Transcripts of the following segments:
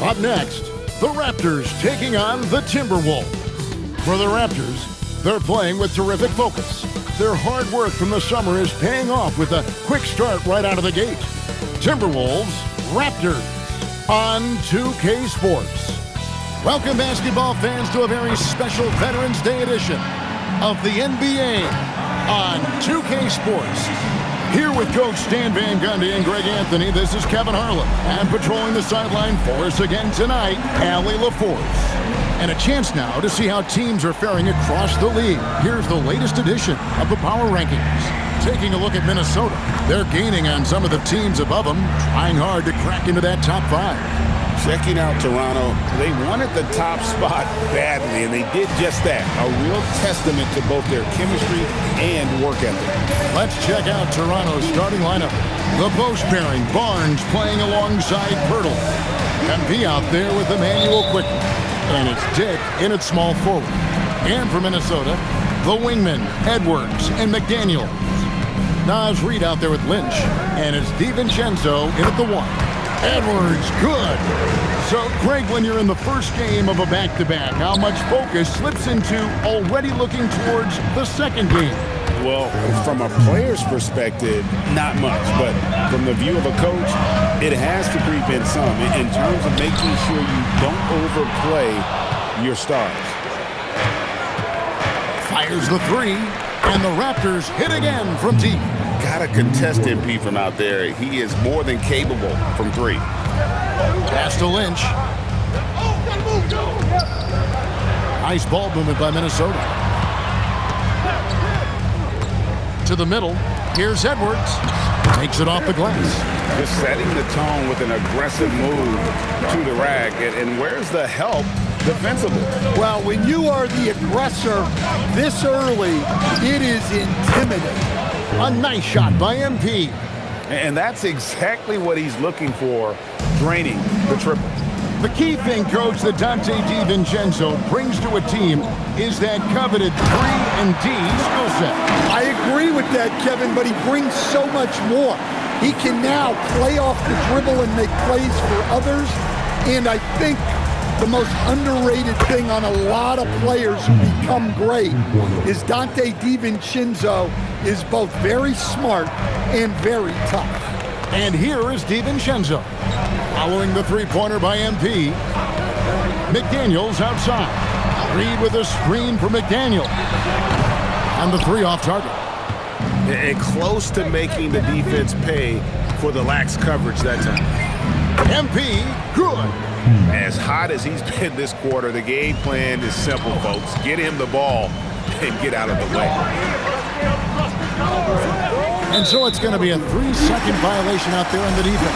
Up next, the Raptors taking on the Timberwolves. For the Raptors, they're playing with terrific focus. Their hard work from the summer is paying off with a quick start right out of the gate. Timberwolves, Raptors on 2K Sports. Welcome, basketball fans, to a very special Veterans Day edition of the NBA on 2K Sports. Here with Coach Stan Van Gundy and Greg Anthony, this is Kevin Harlan. And patrolling the sideline for us again tonight, Allie LaForce. And a chance now to see how teams are faring across the league. Here's the latest edition of the Power Rankings. Taking a look at Minnesota. They're gaining on some of the teams above them, trying hard to crack into that top 5. Checking out Toronto, they wanted the top spot badly, and they did just that. A real testament to both their chemistry and work ethic. Let's check out Toronto's starting lineup. The post pairing, Barnes playing alongside Pirtle. MP out there with Emmanuel Quickly. And it's Dick in at small forward. And for Minnesota, the wingmen, Edwards and McDaniels. Naz Reid out there with Lynch. And it's DiVincenzo in at the 1. Edwards, good. So, Greg, when you're in the first game of a back-to-back, how much focus slips into already looking towards the second game? Well, from a player's perspective, not much. But from the view of a coach, it has to creep in some in terms of making sure you don't overplay your stars. Fires the 3, and the Raptors hit again from deep. Got to contest MP from out there. He is more than capable from 3. Pass to Lynch. Nice ball movement by Minnesota. To the middle. Here's Edwards. Takes it off the glass. Just setting the tone with an aggressive move to the rack. And where's the help defensively? Well, when you are the aggressor this early, it is intimidating. A nice shot by MP. And that's exactly what he's looking for, draining the triple. The key thing, Coach, that Dante DiVincenzo brings to a team is that coveted 3-and-D skill set. I agree with that, Kevin, but he brings so much more. He can now play off the dribble and make plays for others. And I think the most underrated thing on a lot of players who become great is Dante DiVincenzo is both very smart and very tough. And here is DiVincenzo. Following the three-pointer by MP. McDaniels outside. Reid with a screen for McDaniels. And the 3 off target. And close to making the defense pay for the lax coverage that time. MP, good. As hot as he's been this quarter, the game plan is simple, folks. Get him the ball and get out of the way. And so it's going to be a 3-second violation out there on the defense.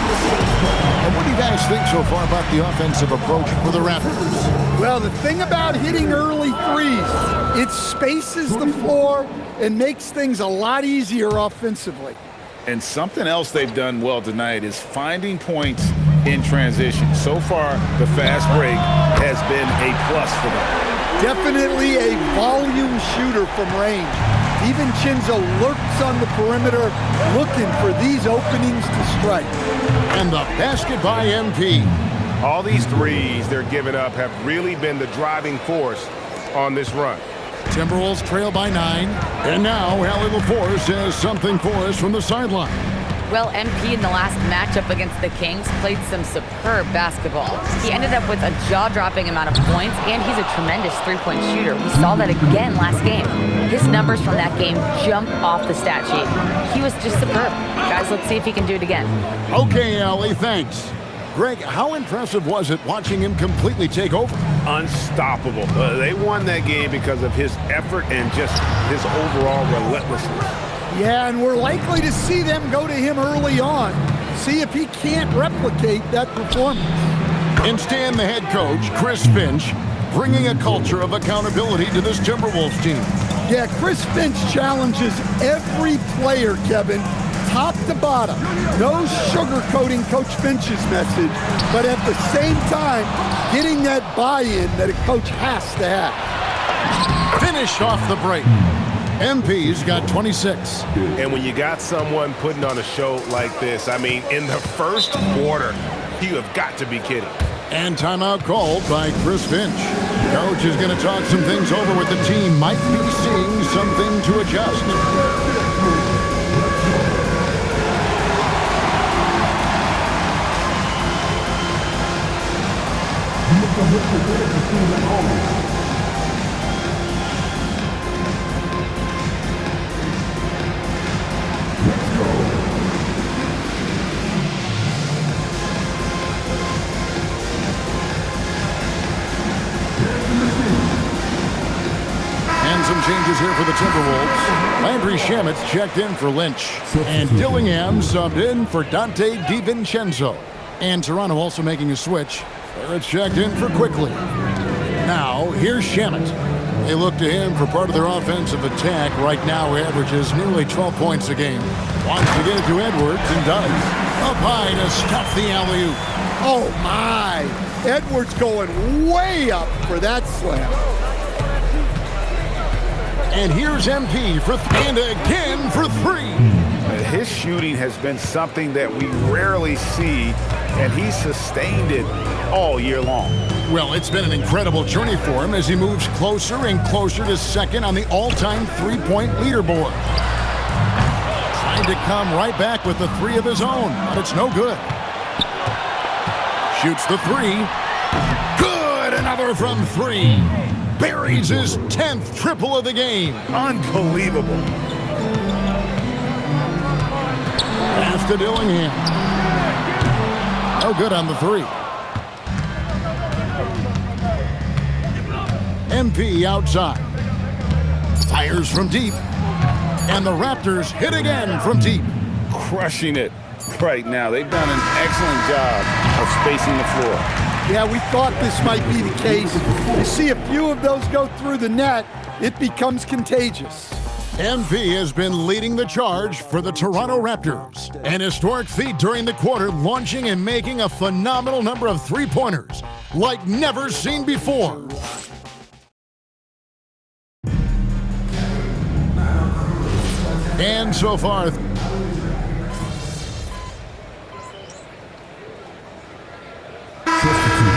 And what do you guys think so far about the offensive approach for the Raptors? Well, the thing about hitting early threes, it spaces the floor and makes things a lot easier offensively. And something else they've done well tonight is finding points in transition. So far, the fast break has been a plus for them. Definitely a volume shooter from range. DiVincenzo lurks on the perimeter, looking for these openings to strike. And the basket by MP. All these threes they're giving up have really been the driving force on this run. Timberwolves trail by 9. And now Allie LaForce has something for us from the sideline. Well, MP in the last matchup against the Kings played some superb basketball. He ended up with a jaw-dropping amount of points, and he's a tremendous three-point shooter. We saw that again last game. His numbers from that game jump off the stat sheet. He was just superb. Guys, let's see if he can do it again. Okay, Allie, thanks. Greg, how impressive was it watching him completely take over? Unstoppable. They won that game because of his effort and just his overall relentlessness. Yeah, and we're likely to see them go to him early on. See if he can't replicate that performance. And Stan, the head coach, Chris Finch, bringing a culture of accountability to this Timberwolves team. Yeah, Chris Finch challenges every player, Kevin, top to bottom. No sugarcoating Coach Finch's message, but at the same time, getting that buy-in that a coach has to have. Finished off the break. MP's got 26. And when you got someone putting on a show like this, I mean, in the first quarter, you have got to be kidding. And timeout called by Chris Finch. Coach is going to talk some things over with the team. Might be seeing something to adjust. And some changes here for the Timberwolves. Landry Shamet's checked in for Lynch. And Dillingham subbed in for Dante DiVincenzo. And Toronto also making a switch. It's checked in for Quickly. Now, here's Shamet. They look to him for part of their offensive attack. Right now, he averages nearly 12 points a game. Wants to get it to Edwards and does. Up high to stuff the alley-oop. Oh, my. Edwards going way up for that slam. And here's MP for and again for three. His shooting has been something that we rarely see, and he's sustained it all year long. Well, it's been an incredible journey for him as he moves closer and closer to second on the all-time three-point leaderboard. Trying to come right back with the three of his own, but it's no good. Shoots the three. Good! Another from three. Buries his 10th triple of the game. Unbelievable. Pass to Dillingham. No good on the three. MP outside. Fires from deep. And the Raptors hit again from deep. Crushing it right now. They've done an excellent job of spacing the floor. Yeah, we thought this might be the case. You see a few of those go through the net, it becomes contagious. MP has been leading the charge for the Toronto Raptors. An historic feat during the quarter, launching and making a phenomenal number of three-pointers like never seen before. And so far,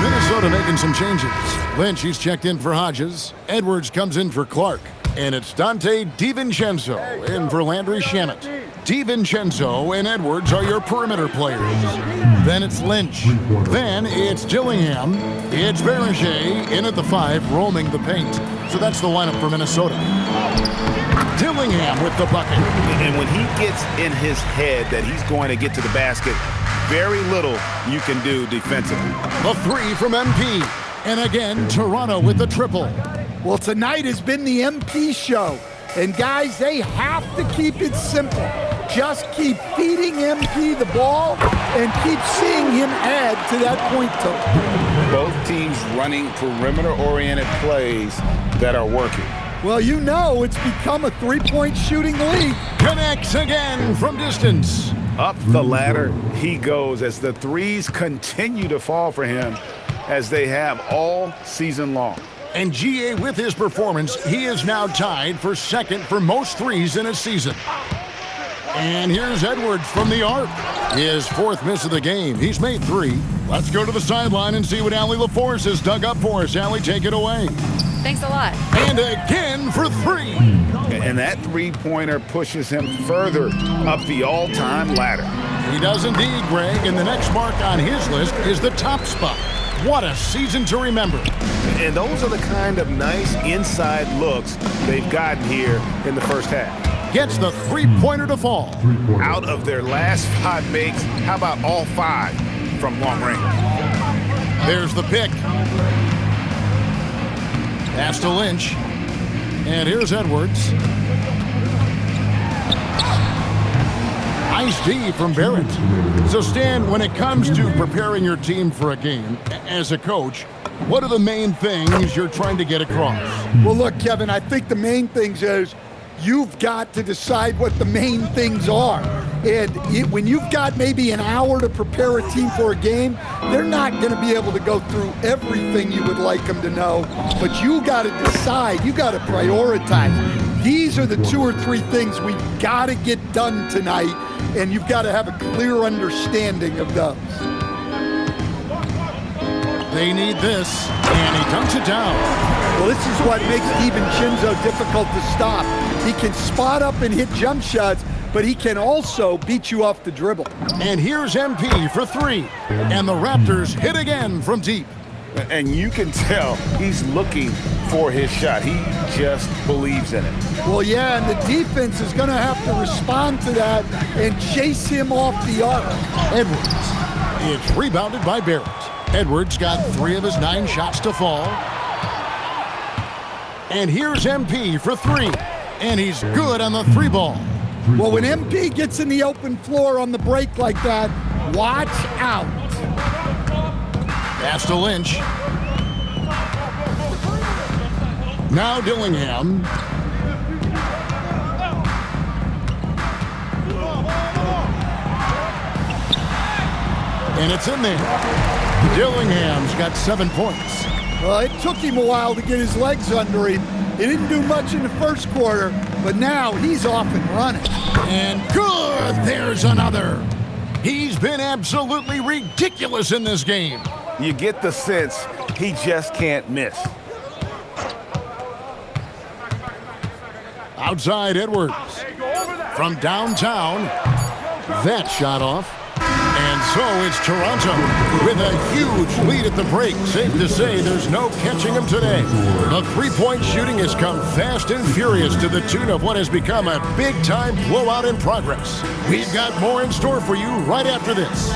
Minnesota making some changes. Lynch, he's checked in for Hodges. Edwards comes in for Clark. And it's Dante DiVincenzo in for Landry Shamet. DiVincenzo and Edwards are your perimeter players. Then it's Lynch. Then it's Dillingham. It's Berger in at the 5, roaming the paint. So that's the lineup for Minnesota. Dillingham with the bucket. And when he gets in his head that he's going to get to the basket, very little you can do defensively. The 3 from MP. And again, Toronto with the triple. Well, tonight has been the MP show. And guys, they have to keep it simple. Just keep feeding MP the ball and keep seeing him add to that point total. Both teams running perimeter-oriented plays that are working. Well, you know it's become a three-point shooting league. Connects again from distance. Up the ladder he goes as the threes continue to fall for him as they have all season long. And GA, with his performance, he is now tied for second for most threes in a season. And here's Edwards from the arc. His 4th miss of the game. He's made 3. Let's go to the sideline and see what Allie LaForce has dug up for us. Allie, take it away. Thanks a lot. And again for 3. And that three-pointer pushes him further up the all-time ladder. He does indeed, Greg. And the next mark on his list is the top spot. What a season to remember. And those are the kind of nice inside looks they've gotten here in the first half. Gets the three-pointer to fall. Out of their last 5 makes, how about all 5 from long range? There's the pick. Pass to Lynch. And here's Edwards. Nice D from Barrett. So, Stan, when it comes to preparing your team for a game, as a coach, what are the main things you're trying to get across? Well, look, Kevin, I think the main things is you've got to decide what the main things are. And when you've got maybe an hour to prepare a team for a game, they're not going to be able to go through everything you would like them to know. But you got to decide. You got to prioritize. These are the 2 or 3 things we've got to get done tonight, and you've got to have a clear understanding of those. They need this, and he dunks it down. Well, this is what makes DiVincenzo difficult to stop. He can spot up and hit jump shots, but he can also beat you off the dribble. And here's MP for three. And the Raptors hit again from deep. And you can tell he's looking for his shot. He just believes in it. Well, yeah, and the defense is going to have to respond to that and chase him off the arc. Edwards. It's rebounded by Barrett. Edwards got 3 of his 9 shots to fall. And here's MP for 3. And he's good on the 3 ball. Well, when MP gets in the open floor on the break like that, watch out. Pass to Lynch. Now Dillingham. And it's in there. Dillingham's got 7 points. Well, it took him a while to get his legs under him. He didn't do much in the first quarter, but now he's off and running. And good! There's another. He's been absolutely ridiculous in this game. You get the sense he just can't miss. Outside Edwards. From downtown. That shot off. And so it's Toronto with a huge lead at the break. Safe to say there's no catching them today. The three-point shooting has come fast and furious to the tune of what has become a big-time blowout in progress. We've got more in store for you right after this.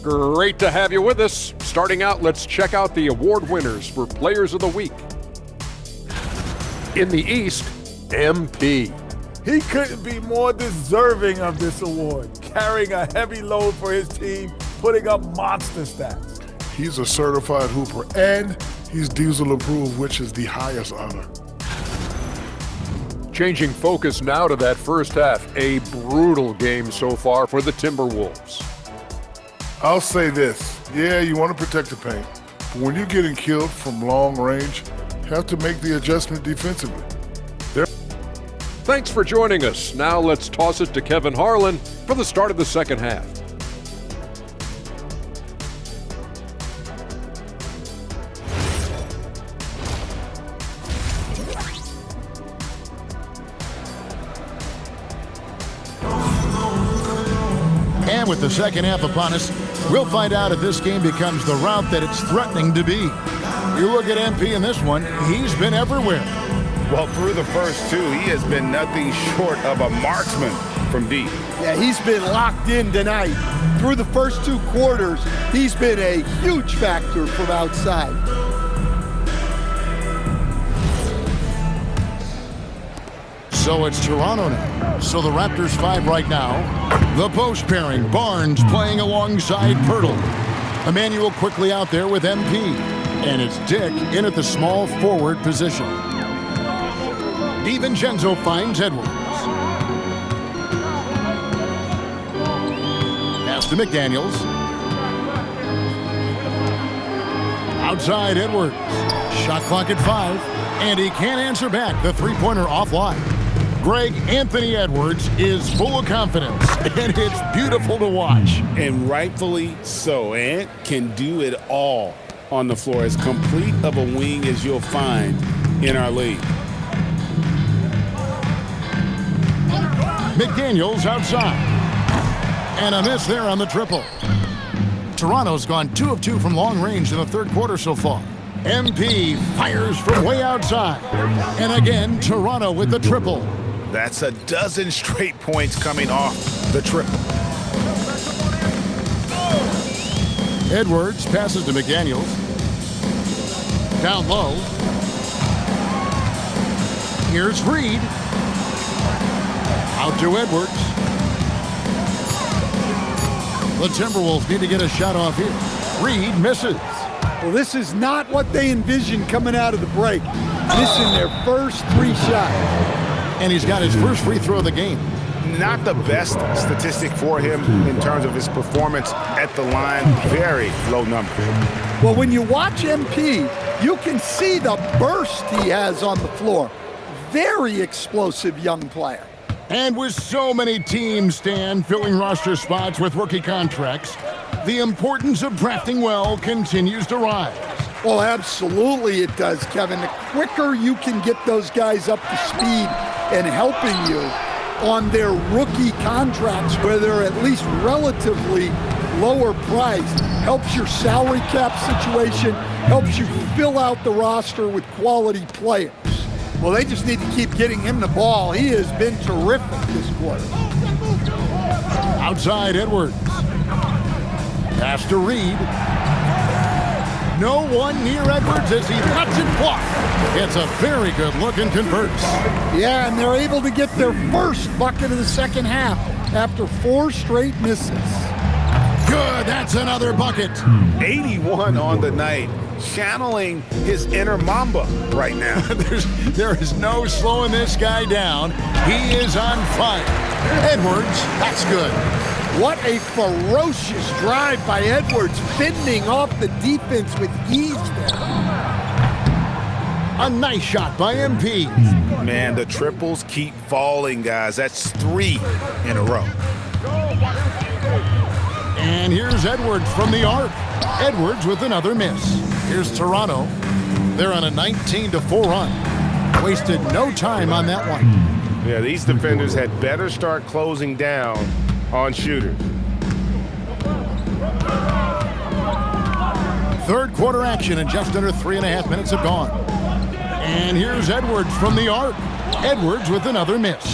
Great to have you with us. Starting out, let's check out the award winners for Players of the Week. In the East, MP. He couldn't be more deserving of this award, carrying a heavy load for his team, putting up monster stats. He's a certified hooper, and he's Diesel approved, which is the highest honor. Changing focus now to that first half, a brutal game so far for the Timberwolves. I'll say this, yeah, you want to protect the paint, but when you're getting killed from long range, you have to make the adjustment defensively. Thanks for joining us. Now let's toss it to Kevin Harlan for the start of the second half. And with the second half upon us, we'll find out if this game becomes the route that it's threatening to be. You look at MP in this one, he's been everywhere. Well, through the first 2, he has been nothing short of a marksman from deep. Yeah, he's been locked in tonight. Through the first 2 quarters, he's been a huge factor from outside. So it's Toronto now. So the Raptors 5 right now. The post pairing, Barnes playing alongside Pirtle. Emmanuel quickly out there with MP. And it's Dick in at the small forward position. DiVincenzo finds Edwards. Pass to McDaniels. Outside Edwards. Shot clock at 5. And he can't answer back. The three-pointer offline. Greg Anthony Edwards is full of confidence, and it's beautiful to watch. And rightfully so. Ant can do it all on the floor. As complete of a wing as you'll find in our league. McDaniels outside. And a miss there on the triple. Toronto's gone 2 of 2 from long range in the third quarter so far. MP fires from way outside. And again, Toronto with the triple. That's a dozen straight points coming off the triple. Edwards passes to McDaniels. Down low. Here's Reed. Out to Edwards. The Timberwolves need to get a shot off here. Reed misses. Well, this is not what they envisioned coming out of the break. Missing their first 3 shots. And he's got his first free throw of the game. Not the best statistic for him in terms of his performance at the line. Very low number. Well, when you watch MP, you can see the burst he has on the floor. Very explosive young player. And with so many teams, Stan, filling roster spots with rookie contracts, the importance of drafting well continues to rise. Well, absolutely it does, Kevin. The quicker you can get those guys up to speed and helping you on their rookie contracts where they're at least relatively lower priced, helps your salary cap situation, helps you fill out the roster with quality players. Well, they just need to keep getting him the ball. He has been terrific this quarter. Outside Edwards. Pass to Reed. No one near Edwards as he lets it fly. It's a very good look and converts. Yeah, and they're able to get their first bucket of the second half after 4 straight misses. Good, that's another bucket. 81 on the night. Channeling his inner Mamba right now. There is no slowing this guy down. He is on fire. Edwards, that's good. What a ferocious drive by Edwards, fending off the defense with ease there. A nice shot by MP. Man, the triples keep falling, guys. That's 3 in a row. And here's Edwards from the arc. Edwards with another miss. Here's Toronto. They're on a 19-4 run. Wasted no time on that one. Yeah, these defenders had better start closing down on shooters. Third quarter action and just under 3.5 minutes have gone. And here's Edwards from the arc. Edwards with another miss.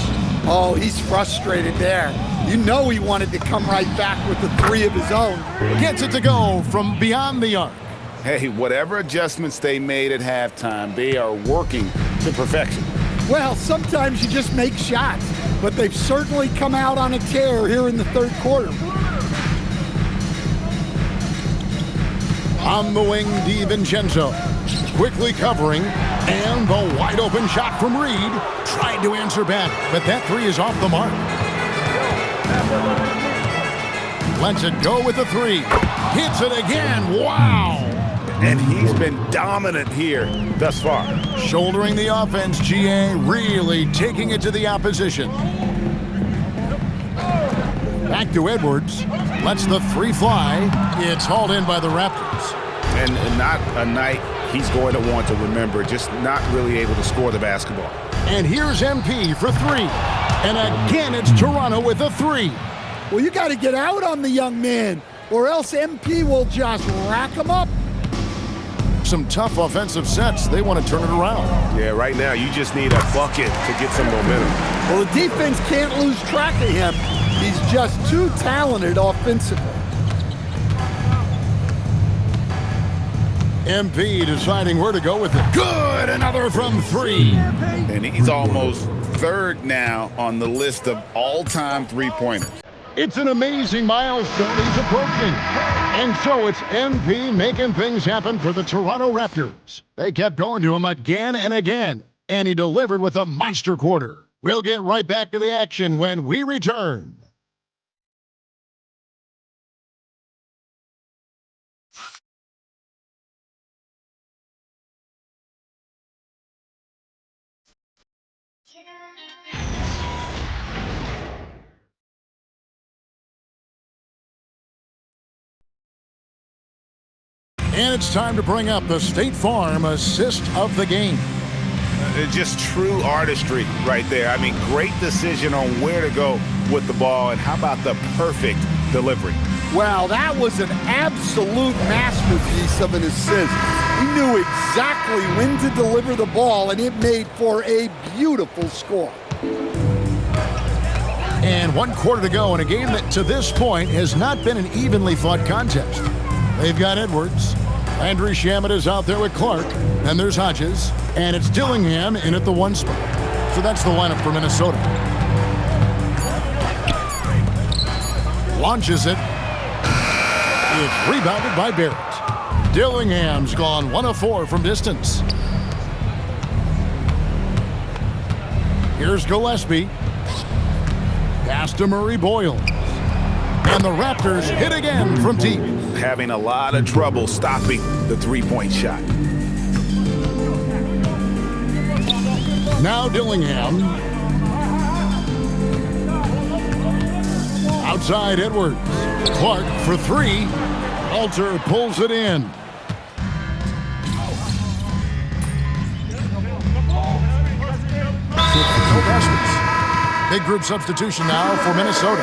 Oh, he's frustrated there. You know he wanted to come right back with the 3 of his own. Gets it to go from beyond the arc. Hey, whatever adjustments they made at halftime, they are working to perfection. Well, sometimes you just make shots, but they've certainly come out on a tear here in the third quarter. On the wing, DiVincenzo. Quickly covering, and the wide open shot from Reed. Tried to answer back, but that 3 is off the mark. Lets it go with the 3. Hits it again, wow! And he's been dominant here thus far. Shouldering the offense, GA, really taking it to the opposition. Back to Edwards. Lets the 3 fly. It's hauled in by the Raptors. And not a night he's going to want to remember, just not really able to score the basketball. And here's MP for 3. And again, it's Toronto with a 3. Well, you got to get out on the young man, or else MP will just rack him up. Some tough offensive sets. They want to turn it around. Yeah, right now you just need a bucket to get some momentum. Well, the defense can't lose track of him. He's just too talented offensively. MP deciding where to go with it. Good, another from 3. And he's almost 3rd now on the list of all-time 3-pointers. It's an amazing milestone he's approaching. And so it's MP making things happen for the Toronto Raptors. They kept going to him again and again, and he delivered with a monster quarter. We'll get right back to the action when we return. And it's time to bring up the State Farm assist of the game. Just true artistry right there. I mean, great decision on where to go with the ball, and how about the perfect delivery? Wow, that was an absolute masterpiece of an assist. He knew exactly when to deliver the ball, and it made for a beautiful score. And 1 quarter to go in a game that to this point has not been an evenly fought contest. They've got Edwards. Landry Shamet is out there with Clark. And there's Hodges. And it's Dillingham in at the 1 spot. So that's the lineup for Minnesota. Launches it. It's rebounded by Barrett. Dillingham's gone 1 of 4 from distance. Here's Gillespie. Pass to Murray Boyle. And the Raptors hit again from deep. Having a lot of trouble stopping the three-point shot. Now Dillingham. Outside Edwards. Clark for 3. Alter pulls it in. No baskets. Big group substitution now for Minnesota.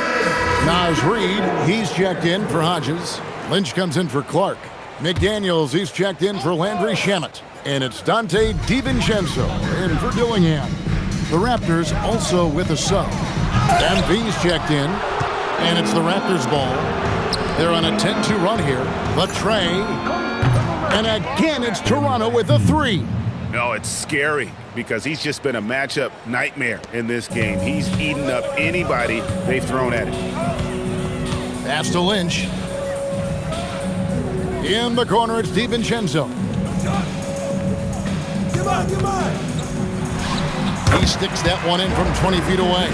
Naz Reid, he's checked in for Hodges. Lynch comes in for Clark. McDaniels, he's checked in for Landry Shamet. And it's Dante DiVincenzo in for Dillingham. The Raptors also with a sub. MP's checked in. And it's the Raptors ball. They're on a 10-2 run here. The tray. And again, it's Toronto with a 3. No, it's scary because he's just been a matchup nightmare in this game. He's eaten up anybody they've thrown at him. Pass to Lynch. In the corner, it's DiVincenzo. He sticks that one in from 20 feet away.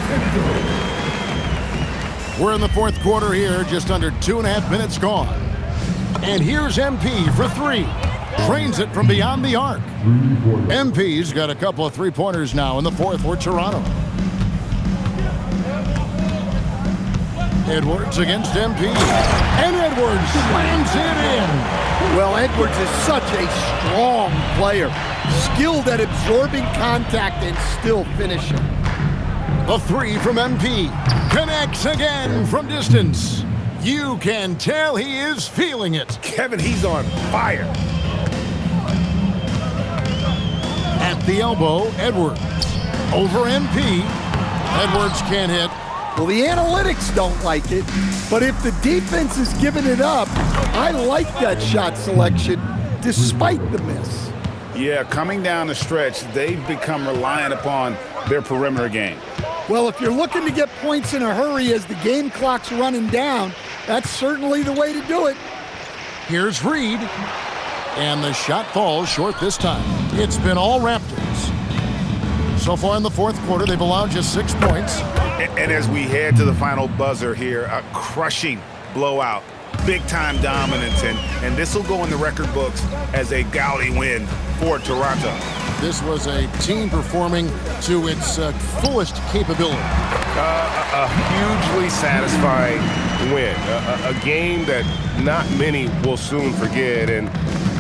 We're in the fourth quarter here, just under 2.5 minutes gone. And here's MP for 3. Trains it from beyond the arc. MP's got a couple of three-pointers now in the fourth for Toronto. Edwards against MP. And Edwards slams it in. Well, Edwards is such a strong player. Skilled at absorbing contact and still finishing. The 3 from MP. Connects again from distance. You can tell he is feeling it. Kevin, he's on fire. At the elbow, Edwards. Over MP. Edwards can't hit. Well, the analytics don't like it, but if the defense is giving it up, I like that shot selection despite the miss. Yeah, coming down the stretch, they've become reliant upon their perimeter game. Well, if you're looking to get points in a hurry as the game clock's running down, that's certainly the way to do it. Here's Reid. And the shot falls short this time. It's been all Raptors. So far in the fourth quarter, they've allowed just 6 points. And as we head to the final buzzer here, a crushing blowout. Big-time dominance, and this will go in the record books as a gaudy win for Toronto. This was a team performing to its fullest capability. A hugely satisfying win. A game that not many will soon forget, and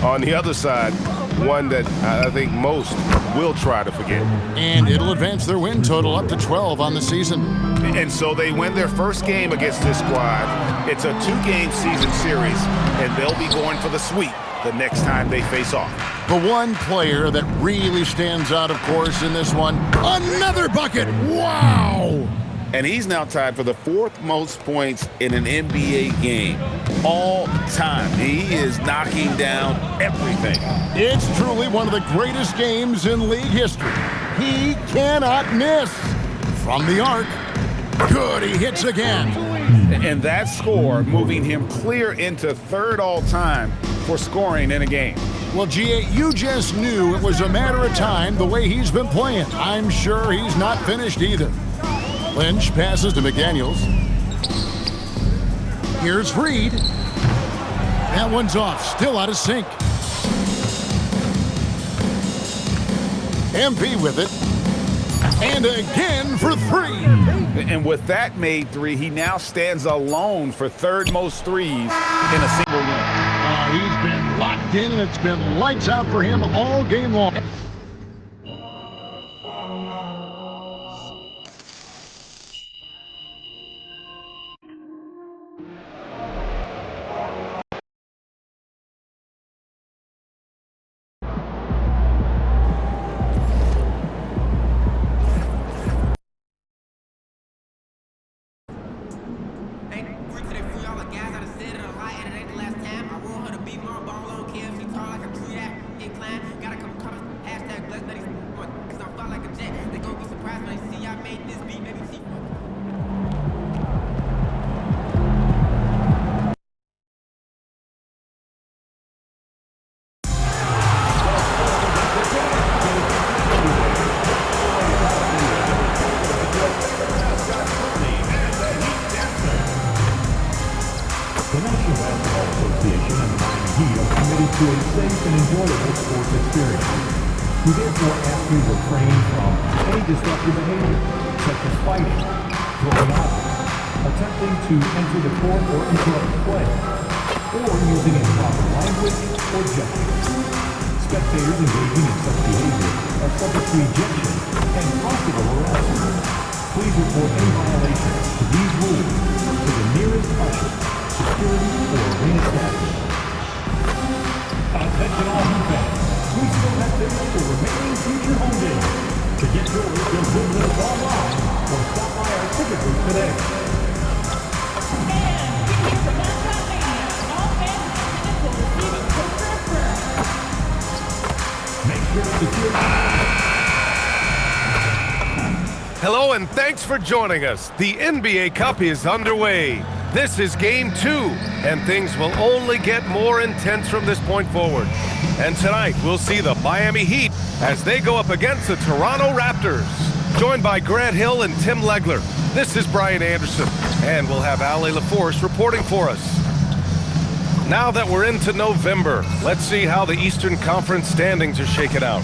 on the other side, one that I think most will try to forget. And it'll advance their win total up to 12 on the season. And so they win their first game against this squad. It's a 2-game season series, and they'll be going for the sweep the next time they face off. The one player that really stands out, of course, in this one, another bucket. Wow! And he's now tied for the 4th most points in an NBA game all time. He is knocking down everything. It's truly one of the greatest games in league history. He cannot miss. From the arc, good, he hits again. And that score moving him clear into 3rd all-time for scoring in a game. Well, G.A., you just knew it was a matter of time the way he's been playing. I'm sure he's not finished either. Lynch passes to McDaniels. Here's Reid. That one's off, still out of sync. MP with it. And again for 3. And with that made 3, he now stands alone for 3rd most threes in a single game. He's been locked in, and it's been lights out for him all game long. professional sports experience. We therefore ask you to refrain from any disruptive behavior, such as fighting, throwing objects, attempting to enter the court or interrupt play, or using improper language or gestures. Spectators engaging in such behavior are subject to ejection and possible harassment. Please report any violations to these rules to the nearest usher, security, or arena staff. Attention all home fans. We still have tickets for remaining future home games. To get yours, you'll visit us online or stop by our ticket booth today. Hello and thanks for joining us. The NBA Cup is underway. This is Game 2, and things will only get more intense from this point forward. And tonight, we'll see the Miami Heat as they go up against the Toronto Raptors. Joined by Grant Hill and Tim Legler, this is Brian Anderson, and we'll have Ali LaForce reporting for us. Now that we're into November, let's see how the Eastern Conference standings are shaken out.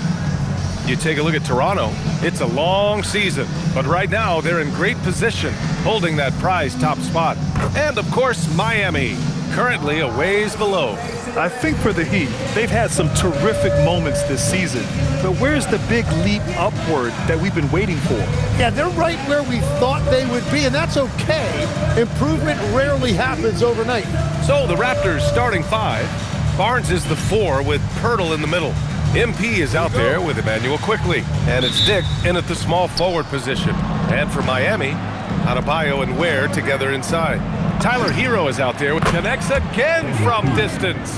You take a look at Toronto, it's a long season, but right now they're in great position, holding that prize top spot. And of course, Miami, currently a ways below. I think for the Heat, they've had some terrific moments this season, but where's the big leap upward that we've been waiting for? Yeah, they're right where we thought they would be, and that's okay. Improvement rarely happens overnight. So the Raptors starting 5. Barnes is the 4 with Pirtle in the middle. MP is out there with Emmanuel Quickly, and it's Dick in at the small forward position. And for Miami, Adebayo and Ware together inside. Tyler Hero is out there, connects again from distance.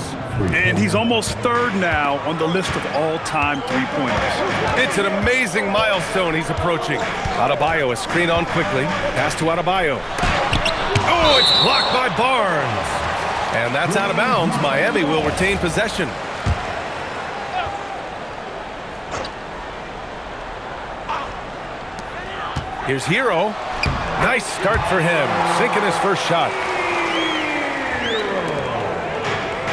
And he's almost third now on the list of all-time three-pointers. It's an amazing milestone he's approaching. Adebayo is screen on Quickly. Pass to Adebayo. Oh, it's blocked by Barnes. And that's out of bounds. Miami will retain possession. Here's Hero. Nice start for him, sinking his first shot.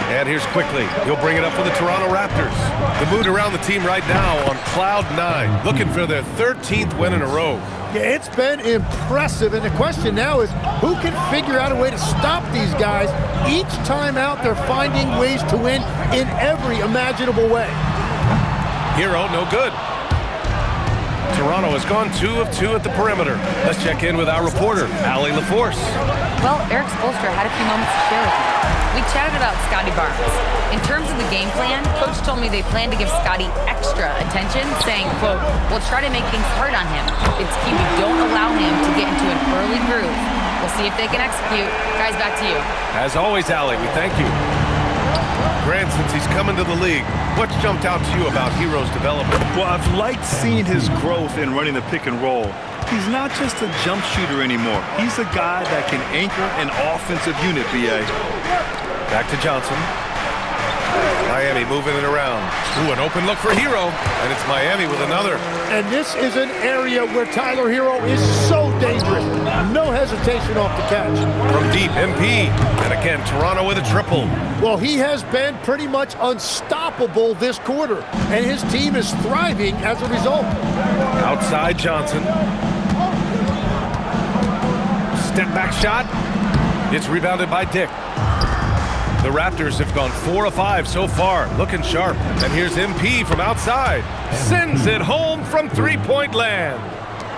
And here's Quickly. He'll bring it up for the Toronto Raptors. The mood around the team right now on cloud 9, looking for their 13th win in a row. Yeah, it's been impressive, and the question now is who can figure out a way to stop these guys? Each time out, they're finding ways to win in every imaginable way. Hero, no good. Toronto has gone 2 of 2 at the perimeter. Let's check in with our reporter, Ali LaForce. Well, Eric Spoelstra had a few moments to share with me. We chatted about Scotty Barnes. In terms of the game plan, Coach told me they plan to give Scotty extra attention, saying, quote, "We'll try to make things hard on him. It's key we don't allow him to get into an early groove. We'll see if they can execute." Guys, back to you. As always, Ali, we thank you. Grant, since he's come into the league, what's jumped out to you about Hero's development? Well, I've liked seeing his growth in running the pick and roll. He's not just a jump shooter anymore. He's a guy that can anchor an offensive unit, B.A. Back to Johnson. Miami moving it around. Ooh, an open look for Hero, and it's Miami with another. And this is an area where Tyler Hero is so dangerous. No hesitation off the catch. From deep, MP. And again, Toronto with a triple. Well, he has been pretty much unstoppable this quarter, and his team is thriving as a result. Outside Johnson. Step back shot. It's rebounded by Dick. The Raptors have gone 4 of 5 so far, looking sharp. And here's MP from outside. Sends it home from three-point land.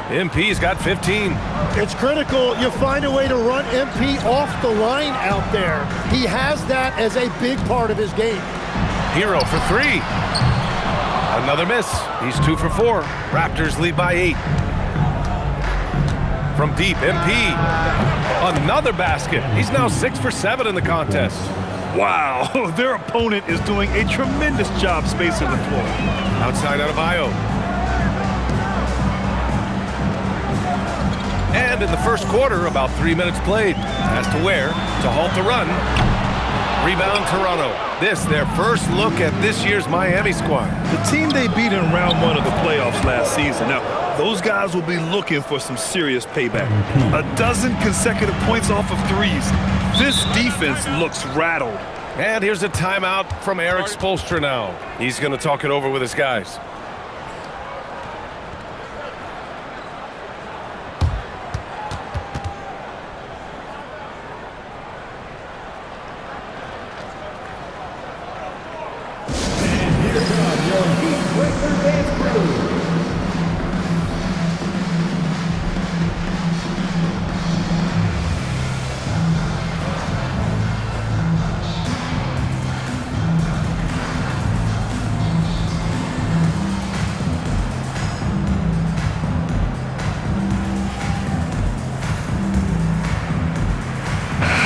MP's got 15. It's critical you find a way to run MP off the line out there. He has that as a big part of his game. Hero for 3. Another miss. He's 2 for 4. Raptors lead by 8. From deep, MP. Another basket. He's now 6 for 7 in the contest. Wow, their opponent is doing a tremendous job spacing the floor. Outside Adebayo. And in the first quarter, about 3 minutes played. Pass to Ware to halt the run. Rebound Toronto. This, their first look at this year's Miami squad. The team they beat in round 1 of the playoffs last season. Now, those guys will be looking for some serious payback. 12 consecutive points off of threes. This defense looks rattled. And here's a timeout from Eric Spoelstra now. He's going to talk it over with his guys. And here comes your Heat Breaker dance crew.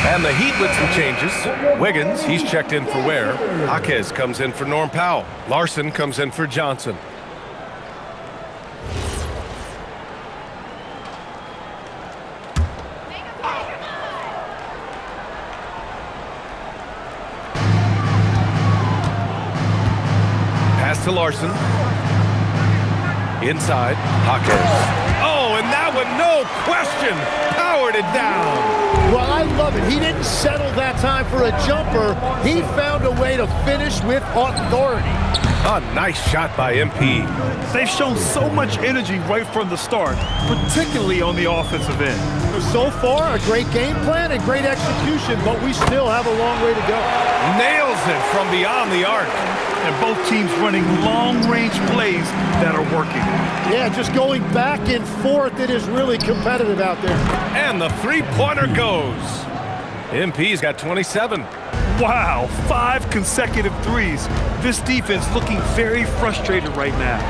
And the Heat with some changes. Wiggins, he's checked in for Ware. Jaquez comes in for Norm Powell. Larson comes in for Johnson. Pass to Larson. Inside, Jaquez. Oh, and that one, no question, powered it down. Well, I love it. He didn't settle that time for a jumper. He found a way to finish with authority. A nice shot by MP. They've shown so much energy right from the start, particularly on the offensive end. So far, a great game plan and great execution, but we still have a long way to go. Nails it from beyond the arc. And both teams running long-range plays that are working. Yeah, just going back and forth, it is really competitive out there. And the three-pointer goes. MP's got 27. Wow, 5 consecutive threes. This defense looking very frustrated right now.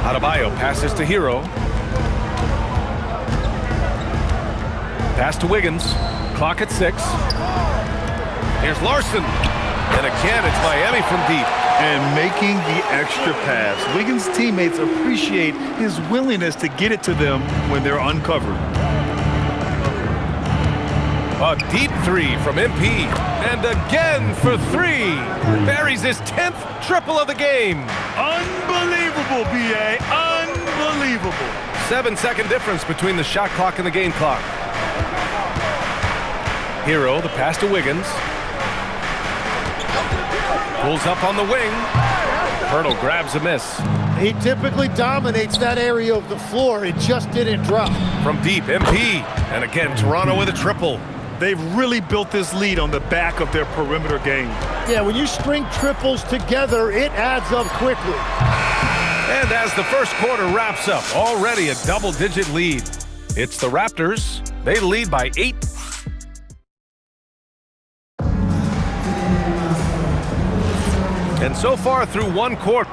Adebayo passes to Hero. Pass to Wiggins. Clock at 6. Here's Larson. And again, it's Miami from deep. And making the extra pass. Wiggins' teammates appreciate his willingness to get it to them when they're uncovered. A deep three from MP. And again for 3. Buries his 10th triple of the game. Unbelievable, B.A. Unbelievable. 7-second difference between the shot clock and the game clock. Hero, the pass to Wiggins. Pulls up on the wing. Hurdle grabs a miss. He typically dominates that area of the floor. It just didn't drop. From deep, MP. And again, Toronto with a triple. They've really built this lead on the back of their perimeter game. Yeah, when you string triples together, it adds up quickly. And as the first quarter wraps up, already a double-digit lead. It's the Raptors. They lead by 8. And so far through one quarter.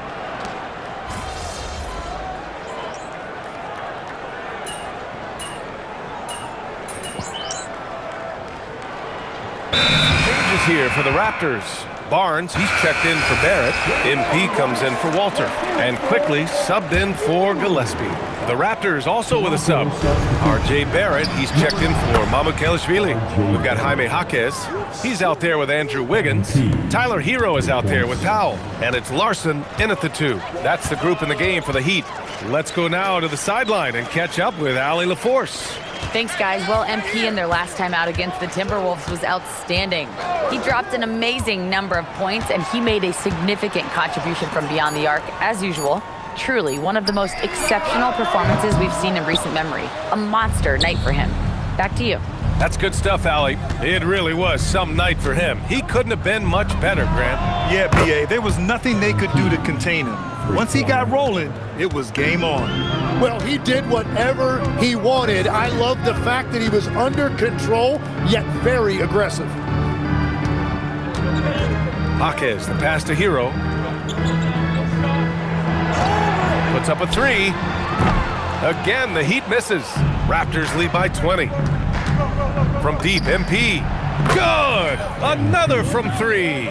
Changes here for the Raptors. Barnes, he's checked in for Barrett. MP comes in for Walter. And quickly subbed in for Gillespie. The Raptors also with a sub. R.J. Barrett, he's checked in for Mamukelashvili. We've got Jaime Jaquez. He's out there with Andrew Wiggins. Tyler Hero is out there with Powell. And it's Larson in at the 2. That's the group in the game for the Heat. Let's go now to the sideline and catch up with Allie LaForce. Thanks, guys. Well, MP in their last time out against the Timberwolves was outstanding. He dropped an amazing number of points, and he made a significant contribution from beyond the arc, as usual. Truly, one of the most exceptional performances we've seen in recent memory. A monster night for him. Back to you. That's good stuff, Allie. It really was some night for him. He couldn't have been much better, Grant. Yeah, B.A., there was nothing they could do to contain him. Once he got rolling, it was game on. Well, he did whatever he wanted. I love the fact that he was under control, yet very aggressive. Jaquez, the pass to Hero. Puts up a 3. Again, the Heat misses. Raptors lead by 20. From deep, MP. Good! Another from 3.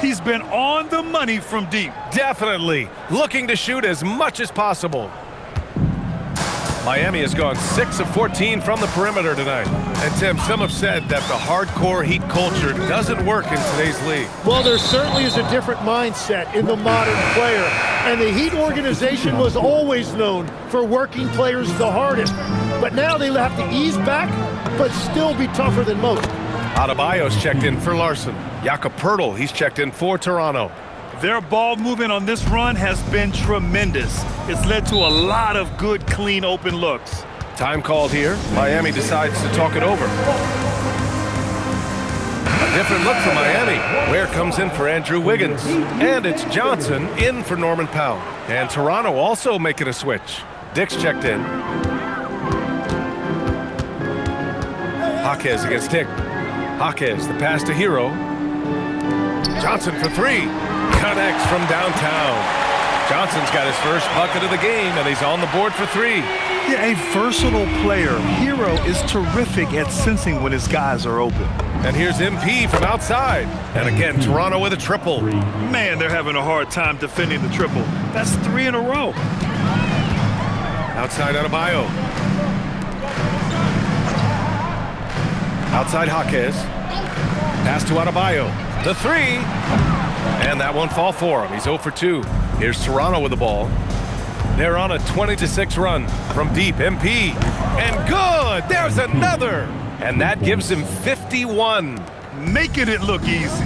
He's been on the money from deep. Definitely. Looking to shoot as much as possible. Miami has gone 6 of 14 from the perimeter tonight. And Tim, some have said that the hardcore Heat culture doesn't work in today's league. Well, there certainly is a different mindset in the modern player. And the Heat organization was always known for working players the hardest. But now they have to ease back, but still be tougher than most. Adebayo's checked in for Larson. Jakob Poeltl, he's checked in for Toronto. Their ball movement on this run has been tremendous. It's led to a lot of good, clean, open looks. Time called here. Miami decides to talk it over. A different look for Miami. Ware comes in for Andrew Wiggins. And it's Johnson in for Norman Powell. And Toronto also making a switch. Dick's checked in. Jaquez against Dick. Jaquez, the pass to Hero. Johnson for three. Connects from downtown. Johnson's got his first bucket of the game, and he's on the board for three. Yeah, a versatile player. Hero is terrific at sensing when his guys are open. And here's MP from outside. And again, Toronto with a triple. Man, they're having a hard time defending the triple. That's 3 in a row. Outside Adebayo. Outside Jaquez. Pass to Adebayo. The three. And that won't fall for him. He's 0 for 2. Here's Toronto with the ball. They're on a 20-6 run from deep. MP. And good. There's another. And that gives him 51. Making it look easy.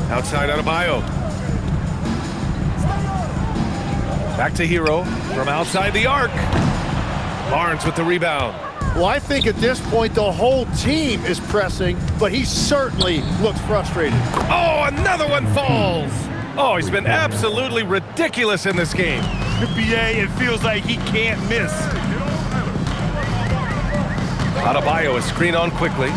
Outside Adebayo. Back to Hero from outside the arc. Barnes with the rebound. Well, I think at this point the whole team is pressing, but he certainly looks frustrated. Oh, another one falls. Oh, he's been absolutely ridiculous in this game. BA, it feels like he can't miss. Adebayo is screened on quickly.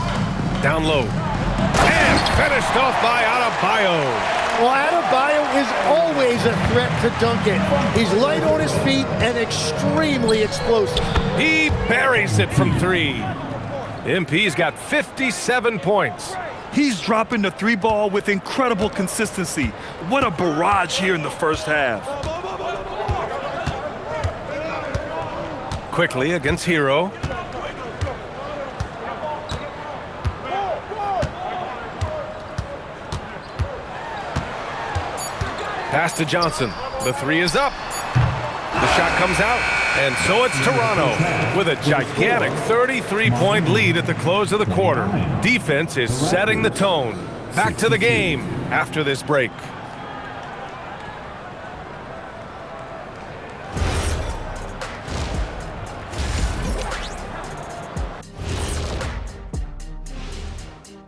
Down low. And finished off by Adebayo. Well, Adebayo is always a threat to dunk it. He's light on his feet and extremely explosive. He buries it from three. MP's got 57 points. He's dropping the three ball with incredible consistency. What a barrage here in the first half. Quickly against Hero. Pass to Johnson. The three is up. The shot comes out. And so it's Toronto with a gigantic 33-point lead at the close of the quarter. Defense is setting the tone. Back to the game after this break.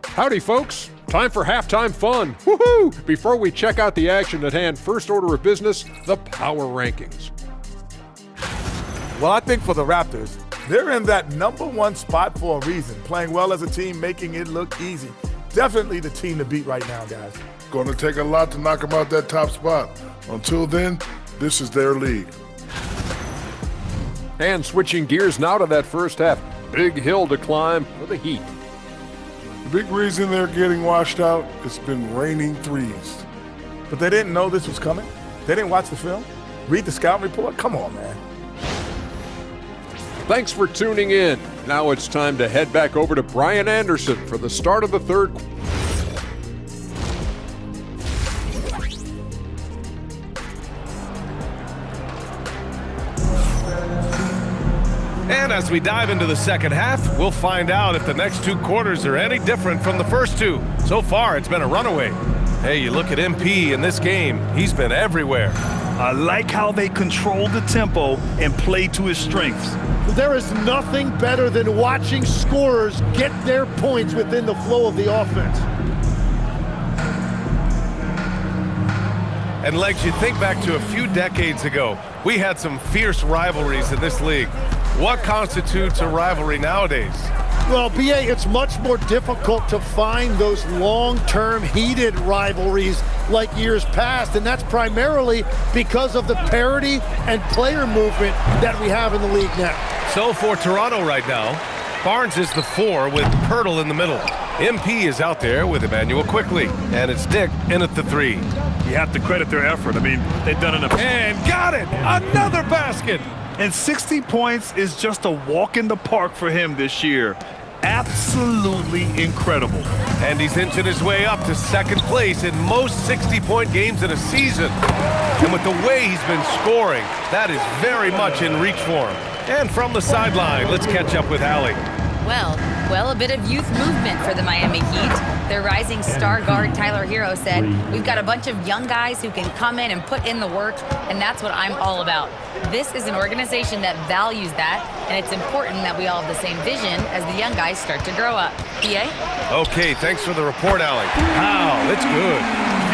Howdy, folks. Time for halftime fun. Woohoo! Before we check out the action at hand, first order of business, the power rankings. Well, I think for the Raptors, they're in that #1 spot for a reason. Playing well as a team, making it look easy. Definitely the team to beat right now, guys. Going to take a lot to knock them out that top spot. Until then, this is their league. And switching gears now to that first half. Big hill to climb for the Heat. The big reason they're getting washed out, it's been raining threes. But they didn't know this was coming? They didn't watch the film? Read the scout report? Come on, man. Thanks for tuning in. Now it's time to head back over to Brian Anderson for the start of the third quarter. And as we dive into the second half, we'll find out if the next two quarters are any different from the first two. So far, it's been a runaway. Hey, you look at MP in this game, he's been everywhere. I like how they control the tempo and play to his strengths. There is nothing better than watching scorers get their points within the flow of the offense. And Legs, you think back to a few decades ago, we had some fierce rivalries in this league. What constitutes a rivalry nowadays? Well, BA, it's much more difficult to find those long-term heated rivalries like years past, and that's primarily because of the parity and player movement that we have in the league now. So for Toronto right now, Barnes is the 4 with Poeltl in the middle. MP is out there with Emmanuel Quickly, and it's Dick in at the 3. You have to credit their effort. I mean, they've done enough. And got it! Another basket! And 60 points is just a walk in the park for him this year. Absolutely incredible. And he's inching his way up to second place in most 60-point games in a season. And with the way he's been scoring, that is very much in reach for him. And from the sideline, let's catch up with Allie. Well, Well, a bit of youth movement for the Miami Heat. Their rising star guard, Tyler Hero, said, "We've got a bunch of young guys who can come in and put in the work, and that's what I'm all about." This is an organization that values that, and it's important that we all have the same vision as the young guys start to grow up. BA? Okay, thanks for the report, Allie. Wow, that's good.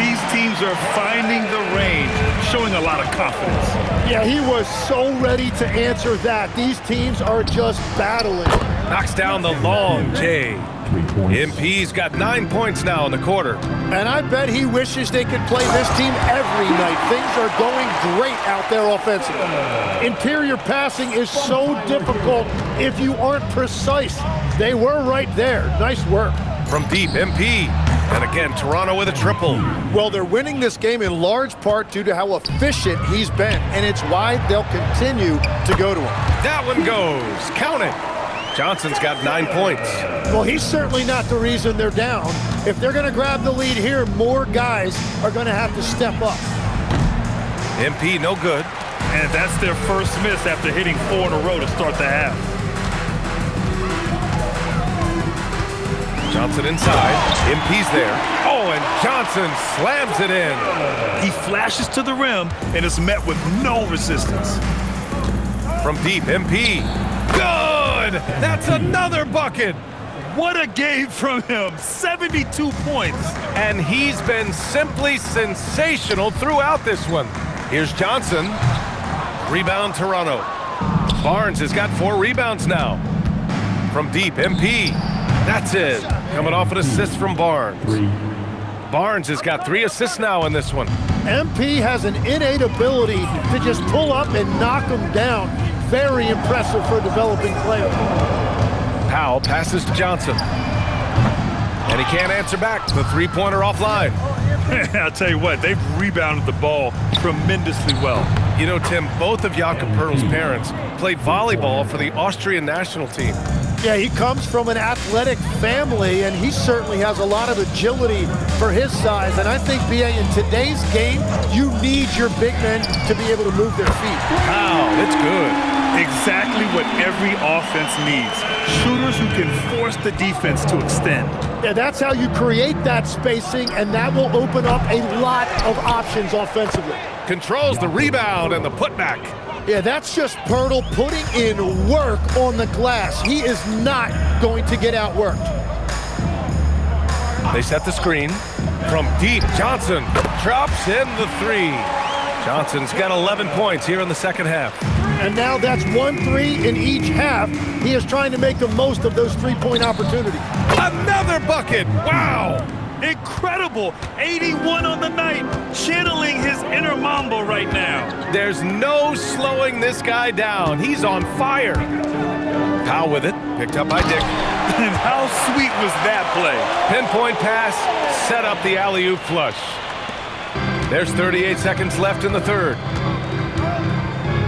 These teams are finding the range, showing a lot of confidence. Yeah, he was so ready to answer that. These teams are just battling. Knocks down the long J. MP's got 9 points now in the quarter. And I bet he wishes they could play this team every night. Things are going great out there offensively. Interior passing is so difficult if you aren't precise. They were right there. Nice work. From deep, MP. And again, Toronto with a triple. Well, they're winning this game in large part due to how efficient he's been, and it's why they'll continue to go to him. That one goes. Count it. Johnson's got 9 points. Well, he's certainly not the reason they're down. If they're going to grab the lead here, more guys are going to have to step up. MP no good. And that's their first miss after hitting 4 in a row to start the half. Johnson inside. MP's there. Oh, and Johnson slams it in. He flashes to the rim and is met with no resistance. From deep, MP. Good! That's another bucket! What a game from him. 72 points. And he's been simply sensational throughout this one. Here's Johnson. Rebound, Toronto. Barnes has got 4 rebounds now. From deep, MP. That's it. Coming off an assist from Barnes. Barnes has got 3 assists now in this one. MP has an innate ability to just pull up and knock them down. Very impressive for a developing player. Powell passes to Johnson. And he can't answer back. The three-pointer offline. I'll tell you what, they've rebounded the ball tremendously well. You know, Tim, both of Jakob Poeltl's parents played volleyball for the Austrian national team. Yeah, he comes from an athletic family, and he certainly has a lot of agility for his size. And I think, BA, in today's game, you need your big men to be able to move their feet. Wow, that's good. Exactly what every offense needs. Shooters who can force the defense to extend. Yeah, that's how you create that spacing, and that will open up a lot of options offensively. Controls the rebound and the putback. Yeah, that's just Poeltl putting in work on the glass. He is not going to get outworked. They set the screen. From deep, Johnson drops in the 3. Johnson's got 11 points here in the second half. And now that's 1-3 in each half. He is trying to make the most of those three-point opportunities. Another bucket! Wow! Incredible! 81 on the night, channeling his inner Mamba right now. There's no slowing this guy down. He's on fire. Powell with it, picked up by Dick. And how sweet was that play? Pinpoint pass, set up the alley-oop flush. There's 38 seconds left in the third.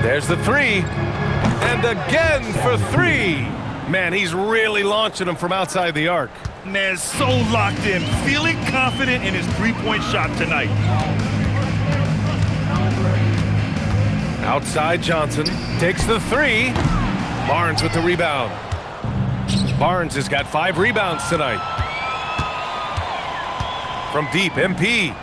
There's the 3. And again for 3. Man, he's really launching them from outside the arc. Man, so locked in, feeling confident in his three-point shot tonight. Outside Johnson, takes the 3. Barnes with the rebound. Barnes has got 5 rebounds tonight. From deep, MP.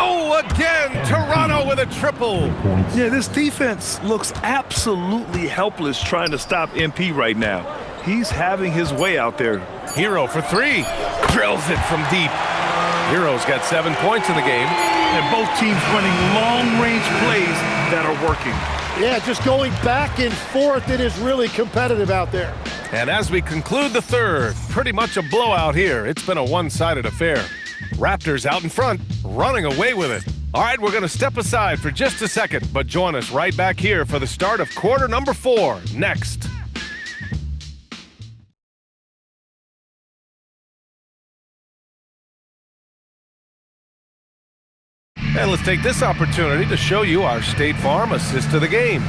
Oh, again, Toronto with a triple. Yeah, this defense looks absolutely helpless trying to stop MP right now. He's having his way out there. Hero for 3. Drills it from deep. Hero's got 7 points in the game. And both teams running long-range plays that are working. Yeah, just going back and forth. It is really competitive out there. And as we conclude the third, pretty much a blowout here. It's been a one-sided affair. Raptors out in front, running away with it. All right, we're going to step aside for just a second, but join us right back here for the start of quarter number 4 next. And let's take this opportunity to show you our State Farm assist to the game.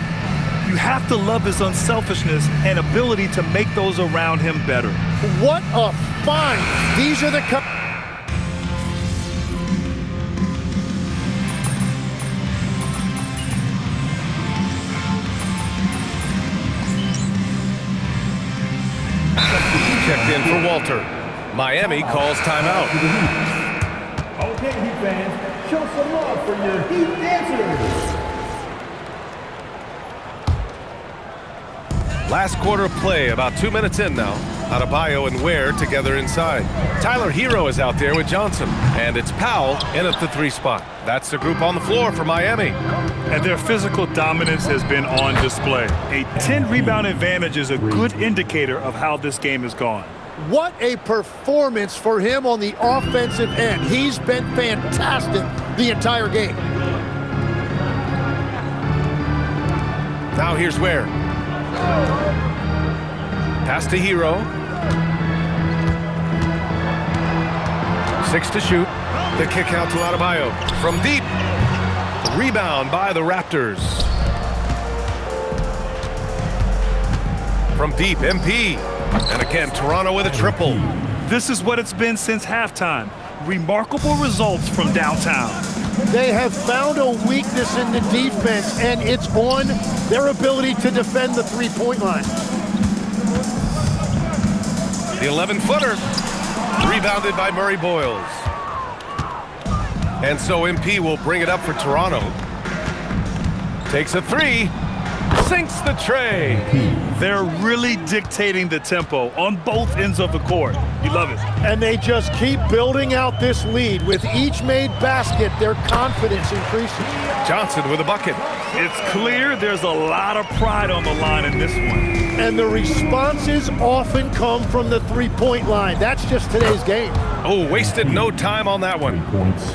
You have to love his unselfishness and ability to make those around him better. What a find! These are the... Checked in for Walter. Miami calls timeout. Okay, Heat fans, show some love for your Heat dancers. Last quarter of play, about 2 minutes in now. Adebayo and Ware together inside. Tyler Hero is out there with Johnson. And it's Powell in at the 3 spot. That's the group on the floor for Miami. And their physical dominance has been on display. A 10-rebound advantage is a good indicator of how this game has gone. What a performance for him on the offensive end. He's been fantastic the entire game. Now here's Ware. Pass to Hero. 6 to shoot. The kick out to Adebayo. From deep. Rebound by the Raptors. From deep, MP. And again, Toronto with a triple. This is what it's been since halftime. Remarkable results from downtown. They have found a weakness in the defense, and it's on their ability to defend the three-point line. The 11-footer. Rebounded by Murray Boyles. And so MP will bring it up for Toronto. Takes a 3. Sinks the tray. They're really dictating the tempo on both ends of the court. You love it. And they just keep building out this lead. With each made basket, their confidence increases. Johnson with a bucket. It's clear there's a lot of pride on the line in this one. And the responses often come from the three-point line. That's just today's game. Oh, wasted no time on that one.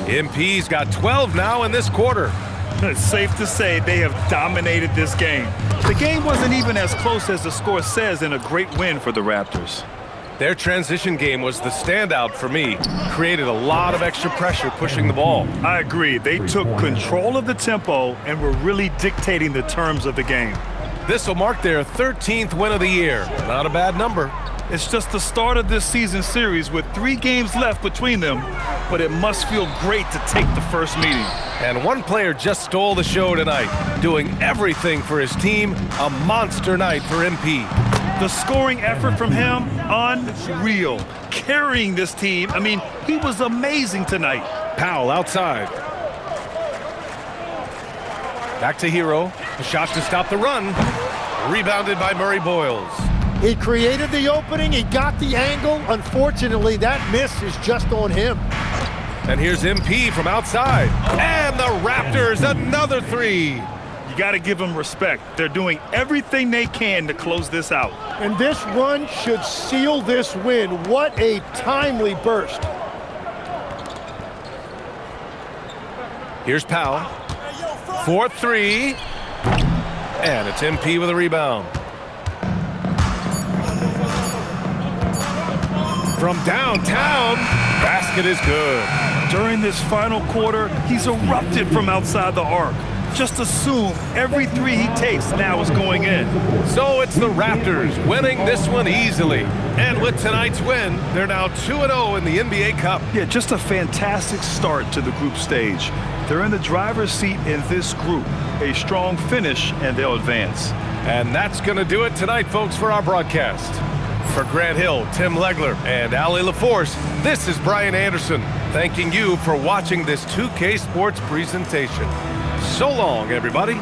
MP's got 12 now in this quarter. It's safe to say they have dominated this game. The game wasn't even as close as the score says in a great win for the Raptors. Their transition game was the standout for me. Created a lot of extra pressure pushing the ball. I agree. They took control of the tempo and were really dictating the terms of the game. This will mark their 13th win of the year. Not a bad number. It's just the start of this season series with 3 games left between them, but it must feel great to take the first meeting. And one player just stole the show tonight, doing everything for his team. A monster night for MP. The scoring effort from him, unreal. Carrying this team, I mean, he was amazing tonight. Powell outside. Back to Hero. A shot to stop the run. Rebounded by Murray Boyles. He created the opening, he got the angle. Unfortunately, that miss is just on him. And here's MP from outside. And the Raptors, another 3. You got to give them respect. They're doing everything they can to close this out. And this run should seal this win. What a timely burst. Here's Powell. 4-3. And it's MP with a rebound. From downtown, basket is good. During this final quarter, he's erupted from outside the arc. Just assume every 3 he takes now is going in. So it's the Raptors winning this one easily. And with tonight's win, they're now 2-0 in the NBA Cup. Yeah, just a fantastic start to the group stage. They're in the driver's seat in this group. A strong finish, and they'll advance. And that's going to do it tonight, folks, for our broadcast. For Grant Hill, Tim Legler, and Ali LaForce, this is Brian Anderson, thanking you for watching this 2K Sports presentation. So long, everybody.